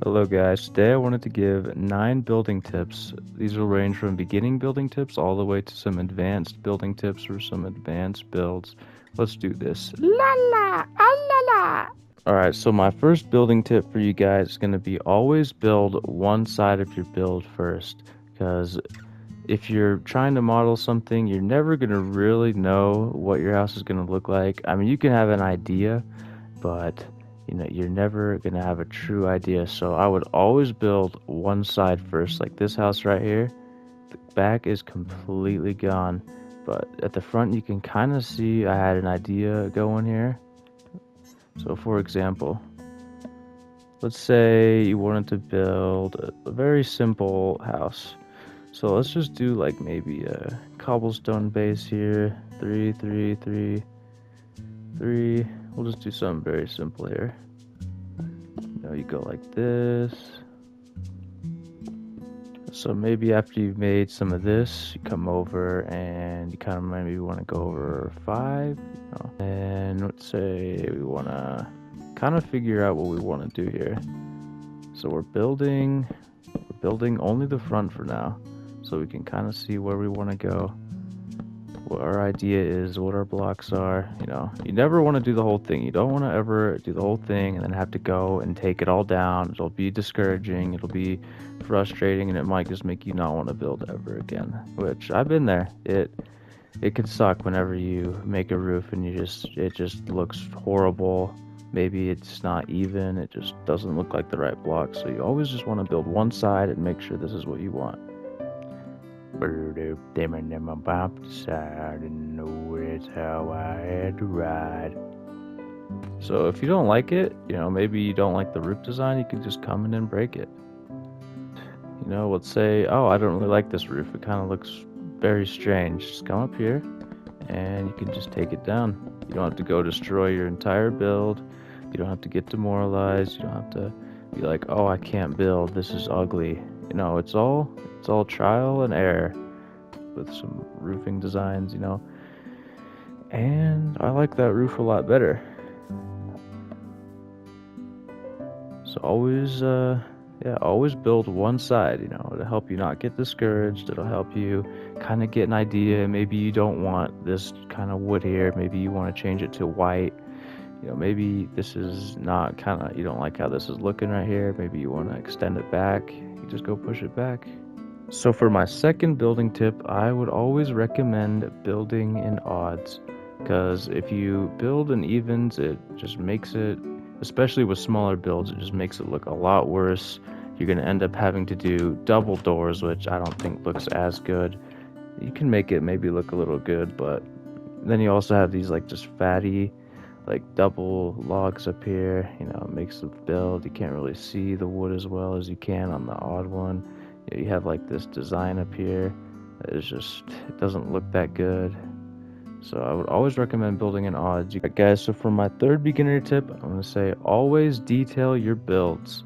Hello guys, today I wanted to give 9 building tips. These will range from beginning building tips all the way to some advanced building tips for some advanced builds. Let's do this. La la, ah la la. Alright, so my first building tip for you guys is going to be always build one side of your build first. Because if you're trying to model something, you're never going to really know what your house is going to look like. I mean, you can have an idea, but you're never gonna have a true idea. So I would always build one side first, like this house right here. The back is completely gone, but at the front you can kind of see I had an idea going here. So for example, let's say you wanted to build a very simple house. So let's just do like maybe a cobblestone base here. 3 3 3 3. We'll just do something very simple here. You go like this. So maybe after you've made some of this, you come over and you kind of maybe want to go over 5. And let's say we want to kind of figure out what we want to do here. So we're building only the front for now, so we can kind of see where we want to go, what our idea is, what our blocks are. You never want to do the whole thing. You don't want to ever do the whole thing and then have to go and take it all down. It'll be discouraging, it'll be frustrating, and it might just make you not want to build ever again, which I've been there. It can suck whenever you make a roof and it just looks horrible. Maybe it's not even, it just doesn't look like the right block. So you always just want to build one side and make sure this is what you want. How I had to ride. So if you don't like it, maybe you don't like the roof design, you can just come in and break it. Let's say, oh, I don't really like this roof. It kind of looks very strange. Just come up here and you can just take it down. You don't have to go destroy your entire build. You don't have to get demoralized. You don't have to be like, oh, I can't build. This is ugly. It's all trial and error with some roofing designs, and I like that roof a lot better. So always build one side. It'll help you not get discouraged. It'll help you kind of get an idea. Maybe you don't want this kind of wood here. Maybe you want to change it to white. Maybe this is not you don't like how this is looking right here. Maybe you want to extend it back. You just go push it back. So for my second building tip, I would always recommend building in odds, because if you build in evens, it just makes it, especially with smaller builds, it just makes it look a lot worse. You're going to end up having to do double doors, which I don't think looks as good. You can make it maybe look a little good, but then you also have these like just fatty like double logs up here. It makes the build, you can't really see the wood as well as you can on the odd one. You have like this design up here that is just, it doesn't look that good. So I would always recommend building in odds. Right, guys, so for my third beginner tip, I'm going to say always detail your builds.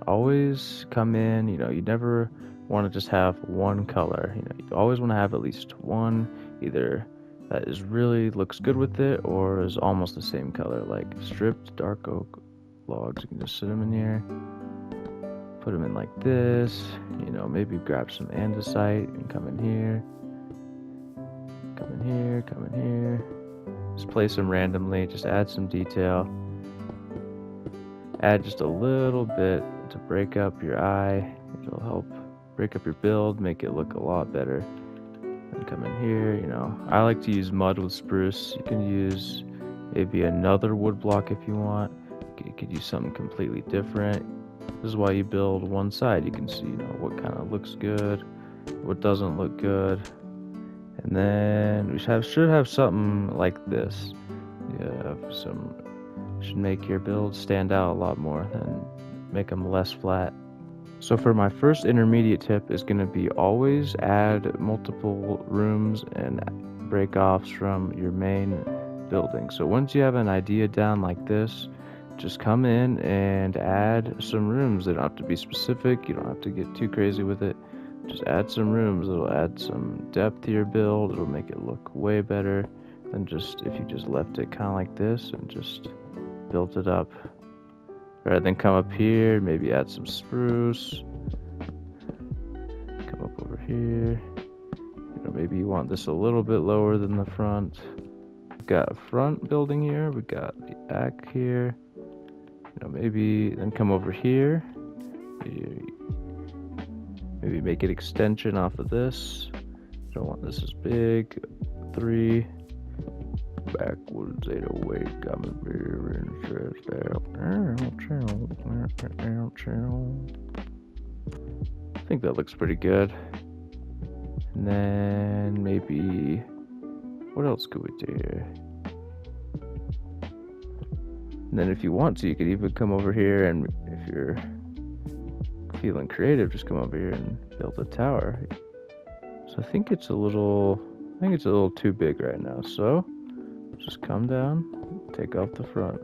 Always come in, you never want to just have one color. You always want to have at least one, either that is really looks good with it or is almost the same color, like stripped dark oak logs. You can just sit them in here, put them in like this, maybe grab some andesite and come in here, come in here, just place them randomly, just add some detail, add just a little bit to break up your eye. It'll help break up your build, make it look a lot better. And come in here, I like to use mud with spruce. You can use maybe another wood block if you want. You could use something completely different. This is why you build one side. You can see, what kind of looks good, what doesn't look good. And then we should have something like this. Should make your build stand out a lot more and make them less flat. So for my first intermediate tip is going to be always add multiple rooms and break-offs from your main building. So once you have an idea down like this, just come in and add some rooms. They don't have to be specific. You don't have to get too crazy with it. Just add some rooms. It'll add some depth to your build. It'll make it look way better than just if you just left it kind of like this and just built it up Alright, then come up here, maybe add some spruce. Come up over here. You know, maybe you want this a little bit lower than the front. We've got a front building here, we got the back here. You know, maybe then come over here. Maybe make an extension off of this. Don't want this as big. 3. Backwards 808. Got me very interested. I think that looks pretty good. And then maybe, what else could we do here? And then if you want to, you could even come over here, and if you're feeling creative, just come over here and build a tower. So I think it's a little too big right now. So just come down, take off the front.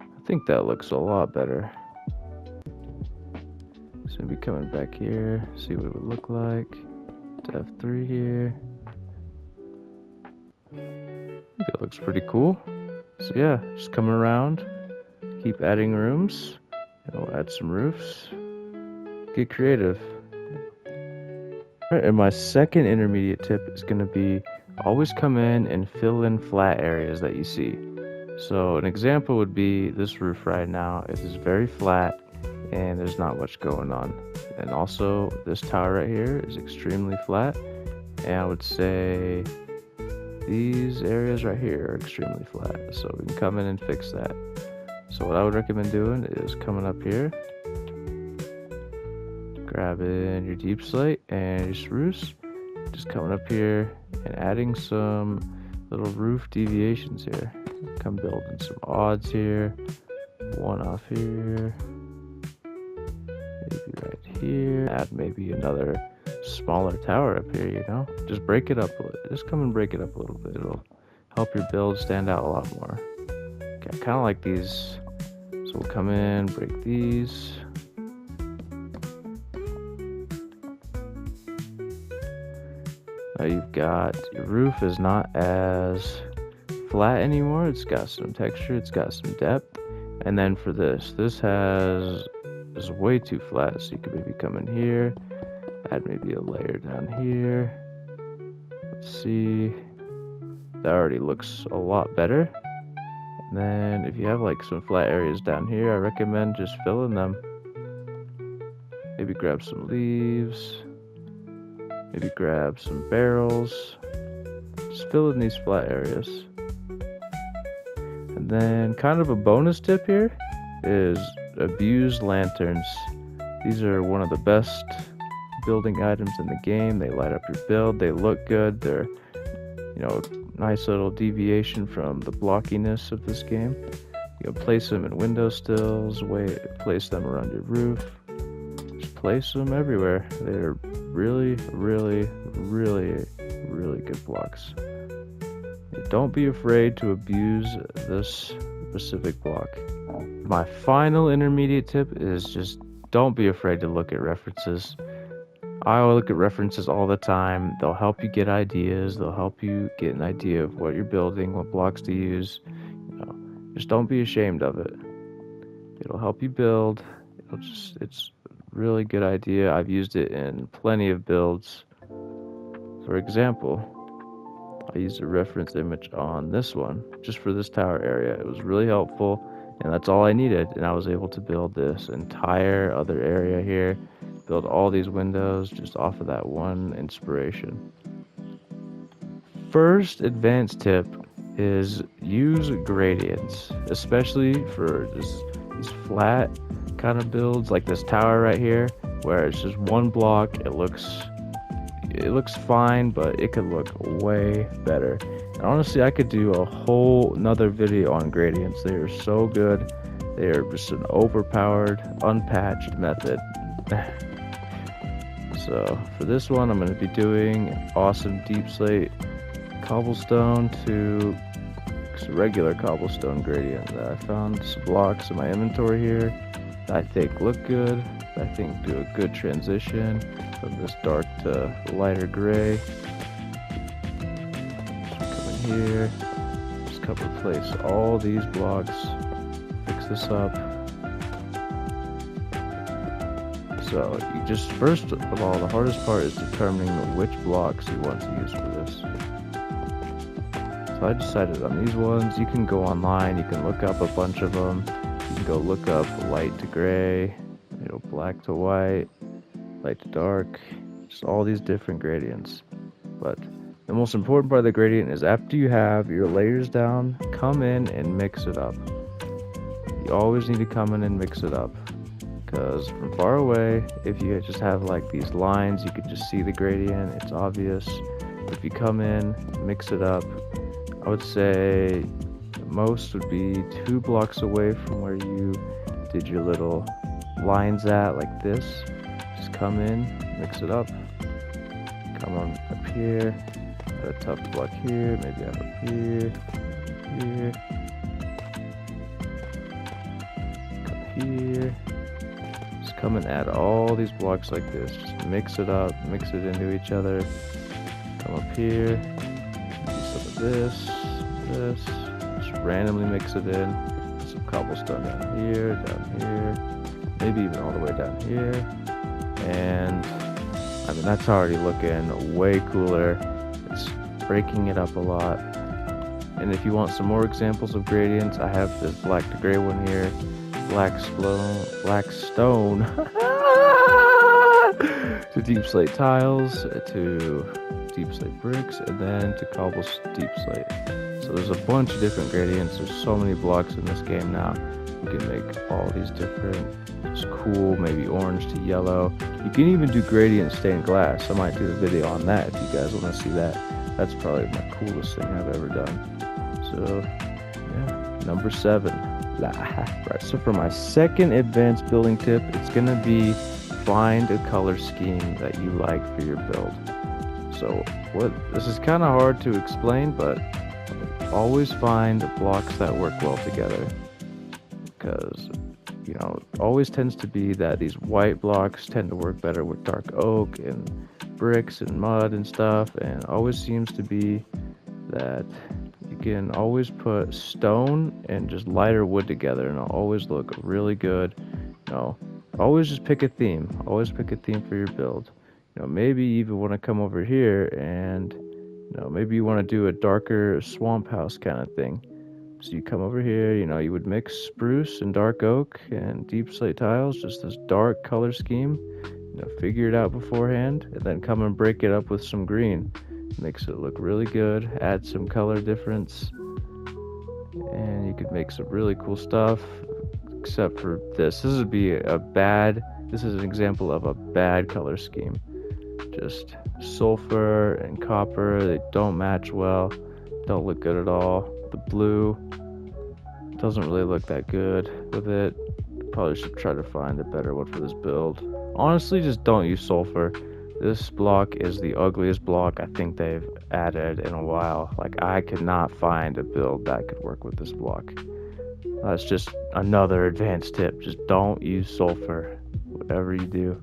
I think that looks a lot better. So maybe coming back here, see what it would look like. To F3 here. I think it looks pretty cool. So yeah, just coming around, keep adding rooms. We'll add some roofs. Get creative. Alright, and my second intermediate tip is going to be always come in and fill in flat areas that you see. So an example would be this roof right now. It is very flat and there's not much going on. And also this tower right here is extremely flat. And I would say these areas right here are extremely flat. So we can come in and fix that. So what I would recommend doing is coming up here, grabbing your deep slate and your spruce, just coming up here and adding some little roof deviations here. Come building some odds here, one off here, maybe right here, add maybe another smaller tower up here, you know, just break it up, just come and break it up a little bit. It'll help your build stand out a lot more. Okay, I kind of like these. So we'll come in, break these. Now you've got, your roof is not as flat anymore. It's got some texture, it's got some depth. And then for this is way too flat. So you could maybe come in here, add maybe a layer down here. Let's see, that already looks a lot better. And then if you have like some flat areas down here, I recommend just filling them. Maybe grab some leaves, maybe grab some barrels, just fill in these flat areas. And then kind of a bonus tip here is abuse lanterns. These are one of the best building items in the game. They light up your build, they look good, they're, you know, nice little deviation from the blockiness of this game. You can place them in windowsills, place them around your roof, just place them everywhere. They're really, really, really, really good blocks. Don't be afraid to abuse this specific block. My final intermediate tip is just don't be afraid to look at references. I look at references all the time. They'll help you get ideas. They'll help you get an idea of what you're building, what blocks to use. You know, just don't be ashamed of it. It'll help you build. It's a really good idea. I've used it in plenty of builds. For example, I used a reference image on this one, just for this tower area. It was really helpful, and that's all I needed. And I was able to build this entire other area here. Build all these windows just off of that one inspiration. First advanced tip is use gradients, especially for these flat kind of builds like this tower right here, where it's just one block. It looks fine, but it could look way better. And honestly, I could do a whole nother video on gradients. They are so good. They are just an overpowered, unpatched method. So for this one, I'm going to be doing an awesome deep slate cobblestone to regular cobblestone gradient. I found some blocks in my inventory here that I think look good, that I think do a good transition from this dark to lighter gray. Just come in here, just place all these blocks, fix this up. So you just, first of all, the hardest part is determining which blocks you want to use for this. So I decided on these ones. You can go online, you can look up a bunch of them. You can go look up light to gray, you know, black to white, light to dark, just all these different gradients. But the most important part of the gradient is after you have your layers down, come in and mix it up. You always need to come in and mix it up. Because from far away, if you just have like these lines, you can just see the gradient, it's obvious. If you come in, mix it up, I would say most would be 2 blocks away from where you did your little lines at, like this. Just come in, mix it up. Come on up here, put a tough block here, maybe up here, here. Come here. Come and add all these blocks like this. Just mix it up, mix it into each other. Come up here, do some of this, just randomly mix it in. Put some cobblestone down here, maybe even all the way down here. And I mean, that's already looking way cooler. It's breaking it up a lot. And if you want some more examples of gradients, I have this black to gray one here. Black stone to deep slate tiles, to deep slate bricks, and then to cobble deep slate. So there's a bunch of different gradients. There's so many blocks in this game now. You can make all these different, it's cool, maybe orange to yellow. You can even do gradient stained glass. I might do a video on that if you guys want to see that. That's probably my coolest thing I've ever done. So yeah, number 7. Right, so for my second advanced building tip, it's gonna be find a color scheme that you like for your build. So this is kind of hard to explain, but always find blocks that work well together, because you know, it always tends to be that these white blocks tend to work better with dark oak and bricks and mud and stuff, and it always seems to be that you can always put stone and just lighter wood together and it'll always look really good. You know, always just pick a theme. Always pick a theme for your build. You know, maybe you even want to come over here and, you know, maybe you want to do a darker swamp house kind of thing. So you come over here, you know, you would mix spruce and dark oak and deep slate tiles, just this dark color scheme. You know, figure it out beforehand and then come and break it up with some green. Makes it look really good, add some color difference, and you could make some really cool stuff. Except for this would be this is an example of a bad color scheme. Just sulfur and copper, they don't match well, don't look good at all. The blue doesn't really look that good with it. Probably should try to find a better one for this build. Honestly, just don't use sulfur. This block is the ugliest block I think they've added in a while. Like, I could not find a build that could work with this block. That's just another advanced tip. Just don't use sulfur, whatever you do.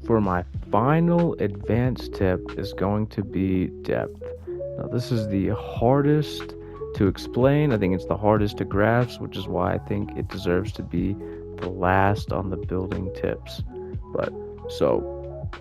For my final advanced tip is going to be depth. Now, this is the hardest to explain. I think it's the hardest to grasp, which is why I think it deserves to be the last on the building tips. But, so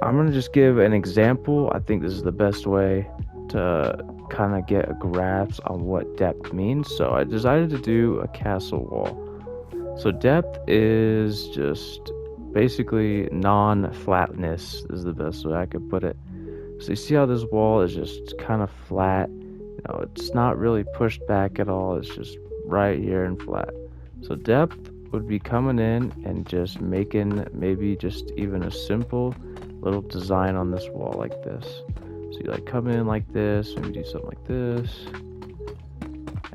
I'm going to just give an example. I think this is the best way to kind of get a grasp on what depth means. So I decided to do a castle wall. So depth is just basically non-flatness is the best way I could put it. So you see how this wall is just kind of flat? You know, it's not really pushed back at all. It's just right here and flat. So depth would be coming in and just making maybe just even a simple little design on this wall like this. So you like come in like this, maybe do something like this,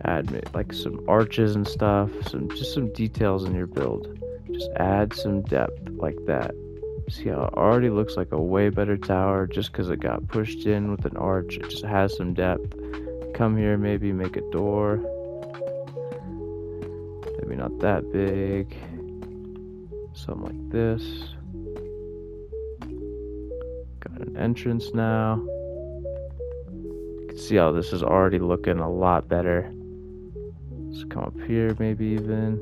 add like some arches and stuff, just some details in your build. Just add some depth like that. See how it already looks like a way better tower just because it got pushed in with an arch. It just has some depth. Come here, maybe make a door, maybe not that big, something like this. Got an entrance now. You can see how this is already looking a lot better. Let's come up here, maybe even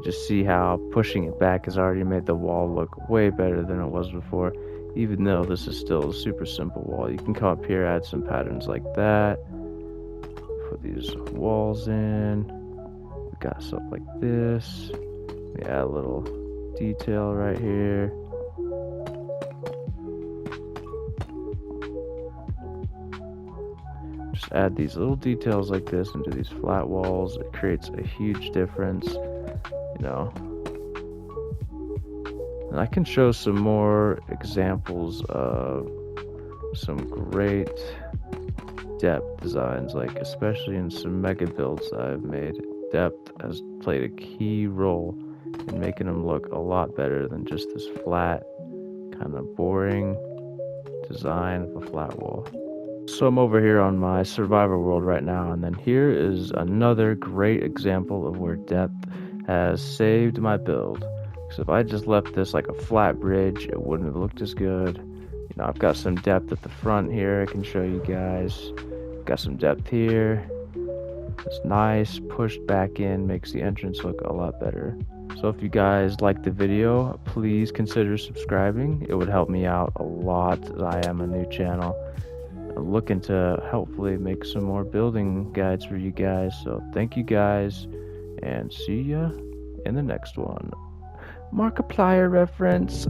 can just see how pushing it back has already made the wall look way better than it was before, even though this is still a super simple wall. You can come up here, add some patterns like that, put these walls in. We got stuff like this. We add a little detail right here. Just add these little details like this into these flat walls. It creates a huge difference, you know. And I can show some more examples of some great depth designs, like especially in some mega builds that I've made. Depth has played a key role in making them look a lot better than just this flat, kind of boring design of a flat wall. So I'm over here on my survivor world right now, and then here is another great example of where depth has saved my build. So if I just left this like a flat bridge, it wouldn't have looked as good. You know, I've got some depth at the front here I can show you guys. Got some depth here. It's nice, pushed back in, makes the entrance look a lot better. So if you guys like the video, please consider subscribing. It would help me out a lot, as I am a new channel. I'm looking to hopefully make some more building guides for you guys. So thank you guys, and see ya in the next one. Markiplier reference.